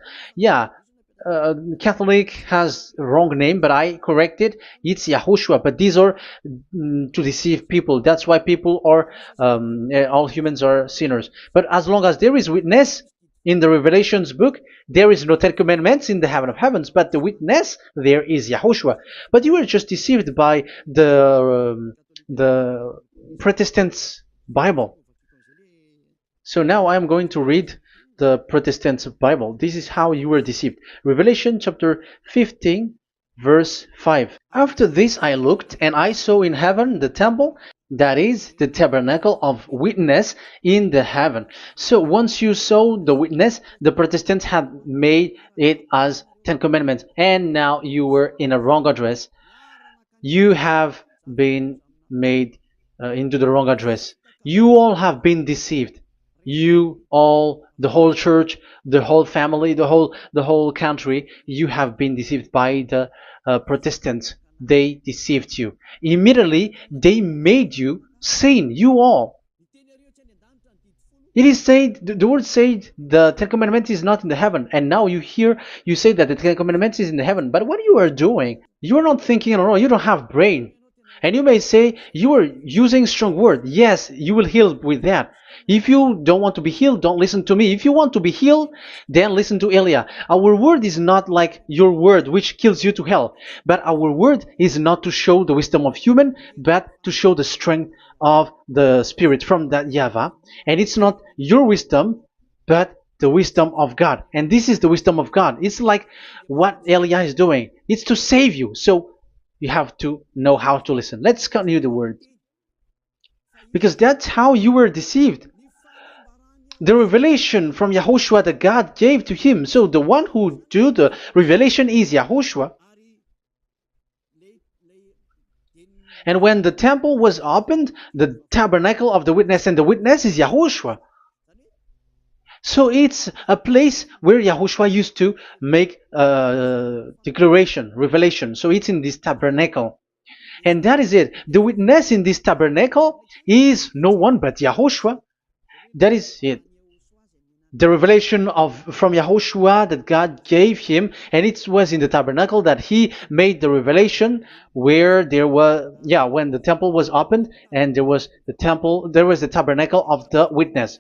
Catholic has wrong name, but I corrected. It's YAHOSHUAH. But these are to deceive people. That's why people are, all humans are sinners. But as long as there is witness in the Revelations book, there is no 10 Commandments in the heaven of heavens, but the witness there is YAHOSHUAH. But you were just deceived by the Protestants' Bible. So now I'm going to read the Protestants' Bible. This is how you were deceived. Revelation chapter 15, verse 5. After this I looked, and I saw in heaven the temple, that is the tabernacle of witness in the heaven. So once you saw the witness, the Protestants had made it as 10 Commandments, and now you were in a wrong address. You have been made into the wrong address. You all have been deceived. You all, the whole church, the whole family, the whole country, you have been deceived by the Protestants. They deceived you. Immediately, they made you sin, you all. It is said, the word said, the 10 Commandments is not in the heaven. And now you say that the 10 Commandments is in the heaven. But what you are doing, you are not thinking at all. You don't have brain. And you may say, you are using strong word. Yes, you will heal with that. If you don't want to be healed, don't listen to me. If you want to be healed, then listen to Elia. Our word is not like your word, which kills you to hell. But our word is not to show the wisdom of human, but to show the strength of the Spirit from that YAHVAH. And it's not your wisdom, but the wisdom of God. And this is the wisdom of God. It's like what Elia is doing. It's to save you. So you have to know how to listen. Let's continue the word. Because that's how you were deceived. The revelation from YAHOSHUAH that God gave to him. So the one who do the revelation is YAHOSHUAH. And when the temple was opened, the tabernacle of the witness, and the witness is YAHOSHUAH. So it's a place where YAHOSHUAH used to make declaration, revelation. So it's in this tabernacle. And that is it. The witness in this tabernacle is no one but YAHOSHUAH. That is it. The revelation from YAHOSHUAH that God gave him, and it was in the tabernacle that he made the revelation, where there was, when the temple was opened, and there was the tabernacle of the witness.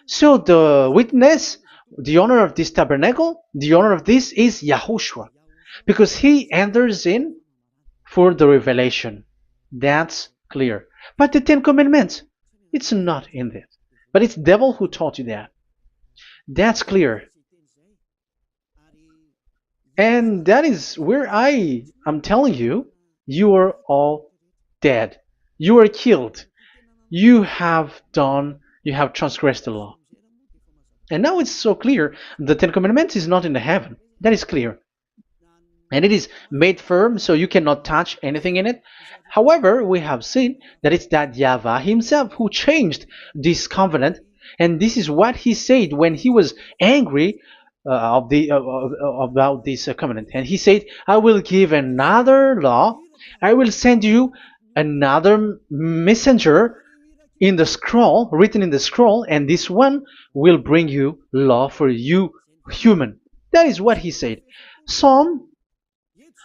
So the witness, the owner of this tabernacle, the owner of this is YAHOSHUAH, because he enters in for the revelation. That's clear. But the 10 Commandments, it's not in this. But it's the devil who taught you that. That's clear. And that is where I'm telling you, you are all dead. You are killed. You have done You have transgressed the law. And now it's so clear. The Ten Commandments is not in the heaven. That is clear. And it is made firm, so you cannot touch anything in it. However, we have seen that it's that YAHVAH himself who changed this covenant, and this is what he said when he was angry about this covenant. And he said, "I will give another law. I will send you another messenger in the scroll, written in the scroll, and this one will bring you law for you, human." That is what he said. Psalm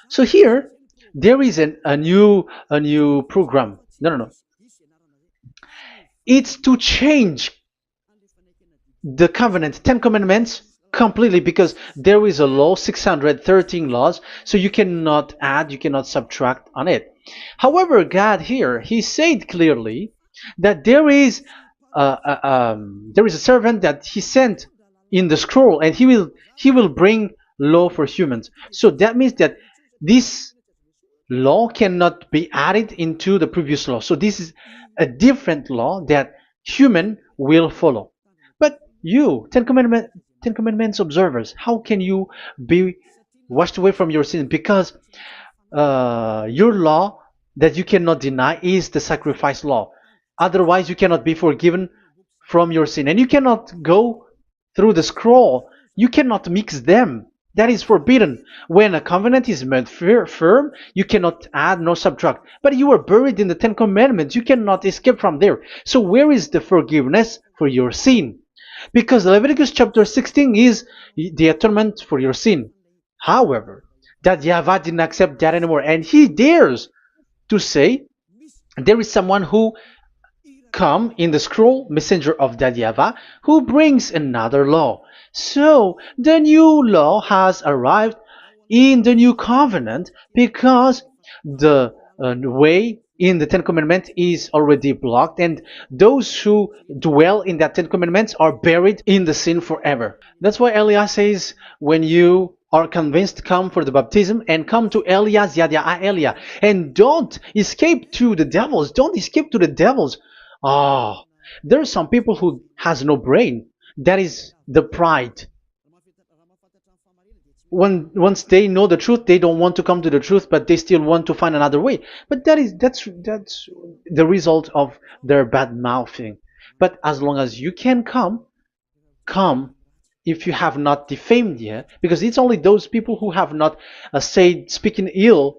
so here there is a new program. No, no, no. It's to change the covenant, Ten Commandments completely, because there is a law, 613 laws, so you cannot add, you cannot subtract on it. However, God here, He said clearly that there is a servant that He sent in the scroll, and He will bring law for humans. So that means that this law cannot be added into the previous law. So this is a different law that human will follow. But you, Ten Commandments observers, how can you be washed away from your sin? Because your law that you cannot deny is the sacrifice law. Otherwise, you cannot be forgiven from your sin. And you cannot go through the scroll. You cannot mix them. That is forbidden. When a covenant is made firm, you cannot add nor subtract. But you are buried in the Ten Commandments. You cannot escape from there. So where is the forgiveness for your sin? Because Leviticus chapter 16 is the atonement for your sin. However, that YAHVAH didn't accept that anymore. And he dares to say there is someone who come in the scroll, messenger of that YAHVAH, who brings another law. So the new law has arrived in the new covenant because the way in the Ten Commandments is already blocked, and those who dwell in that Ten Commandments are buried in the sin forever. That's why Elias says, when you are convinced, come for the baptism and come to Elias, Yada Elia, and don't escape to the devils. Don't escape to the devils. Ah, there are some people who has no brain. That is the pride. Once they know the truth, they don't want to come to the truth, but they still want to find another way. But that's the result of their bad mouthing. But as long as you can come if you have not defamed yet, because it's only those people who have not said speaking ill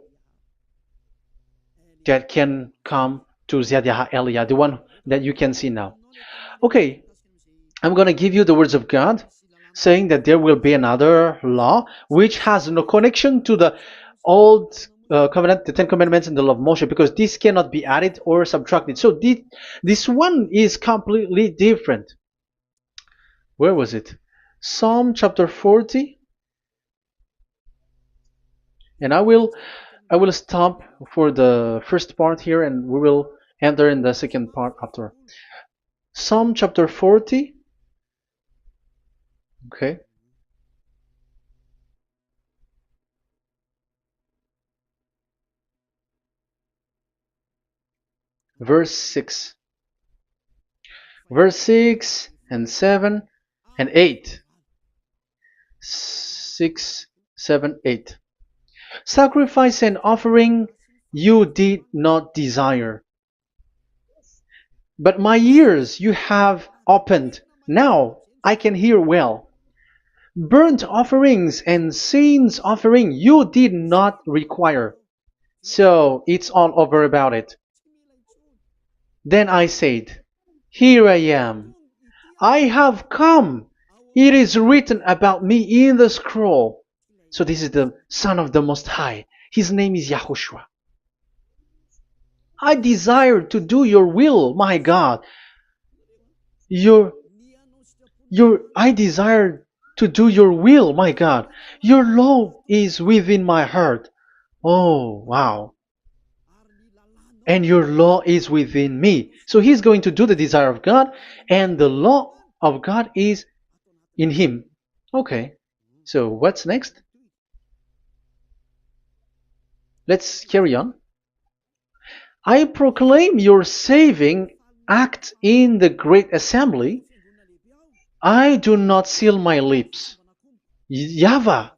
that can come to Ziadia Elia, the one that you can see now. Okay, I'm going to give you the words of God, saying that there will be another law which has no connection to the old covenant, the Ten Commandments and the law of Moshe, because this cannot be added or subtracted. So this one is completely different. Where was it? Psalm chapter 40. And I will stop for the first part here, and we will enter in the second part after. Psalm chapter 40. Okay. Verse 6. Verse 6 and 7 and 8. 6, 7, 8. Sacrifice and offering you did not desire, but my ears you have opened. Now I can hear well. Burnt offerings and sins offering you did not require. So it's all over about it. Then I said, here I am. I have come. It is written about me in the scroll. So this is the Son of the Most High. His name is YAHOSHUAH. I desire to do your will, my God. I desire to do your will, my God. Your law is within my heart. Oh, wow. And your law is within me. So he's going to do the desire of God, and the law of God is in him. Okay. So what's next? Let's carry on. I proclaim your saving act in the great assembly, I do not seal my lips. YAHVAH,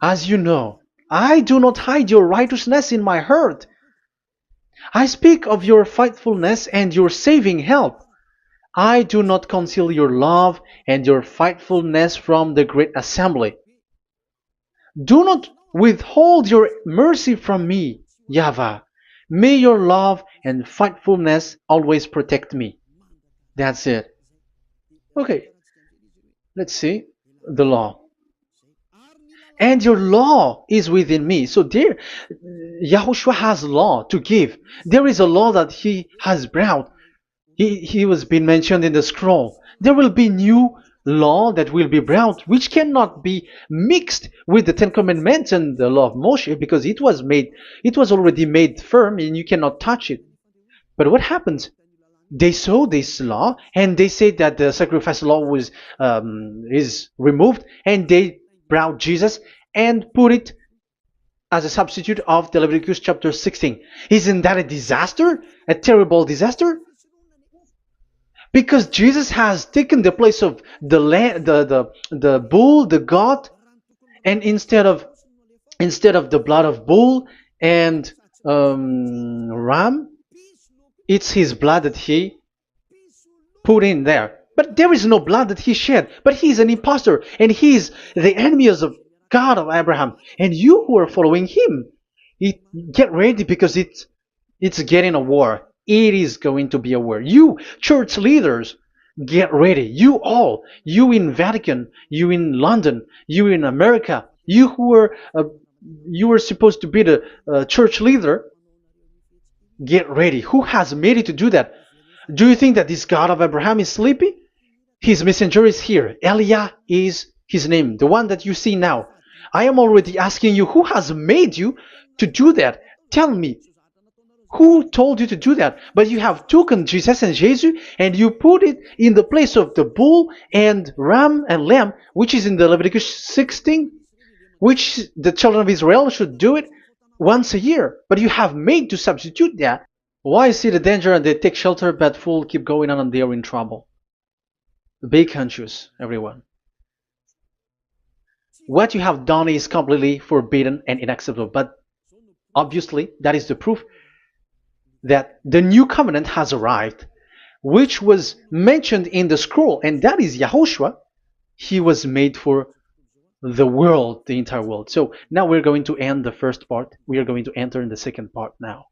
as you know, I do not hide your righteousness in my heart. I speak of your faithfulness and your saving help. I do not conceal your love and your faithfulness from the great assembly. Do not withhold your mercy from me, YAHVAH. May your love and faithfulness always protect me. That's it. Okay, let's see the law. And your law is within me. So there, Yahushua has law to give. There is a law that he has brought. He was being mentioned in the scroll. There will be new law that will be brought, which cannot be mixed with the Ten Commandments and the law of Moshe, because it was already made firm, and you cannot touch it. But what happens? They saw this law, and they said that the sacrifice law was is removed, and they brought Jesus and put it as a substitute of the Leviticus chapter 16. Isn't that a disaster? A terrible disaster? Because Jesus has taken the place of the bull, the goat, and instead of the blood of bull and ram, it's his blood that he put in there. But there is no blood that he shed. But he's an impostor, and he's the enemy of God of Abraham. And you who are following him, get ready, because it's getting a war. It is going to be a war. You church leaders, get ready. You all, you in Vatican, you in London, you in America, you were supposed to be the church leader. Get ready. Who has made it to do that? Do you think that this God of Abraham is sleepy? His messenger is here. Eliah is his name, the one that you see now. I am already asking you, who has made you to do that? Tell me, who told you to do that? But you have taken Jesus and Jesus, and you put it in the place of the bull and ram and lamb, which is in the Leviticus 16, which the children of Israel should do it once a year. But you have made to substitute that. Why see the danger and they take shelter, but fool keep going on and they are in trouble? Be conscious, everyone. What you have done is completely forbidden and unacceptable. But obviously, that is the proof that the new covenant has arrived, which was mentioned in the scroll, and that is Yahushua. He was made for the world, the entire world. So now we're going to end the first part. We are going to enter in the second part now.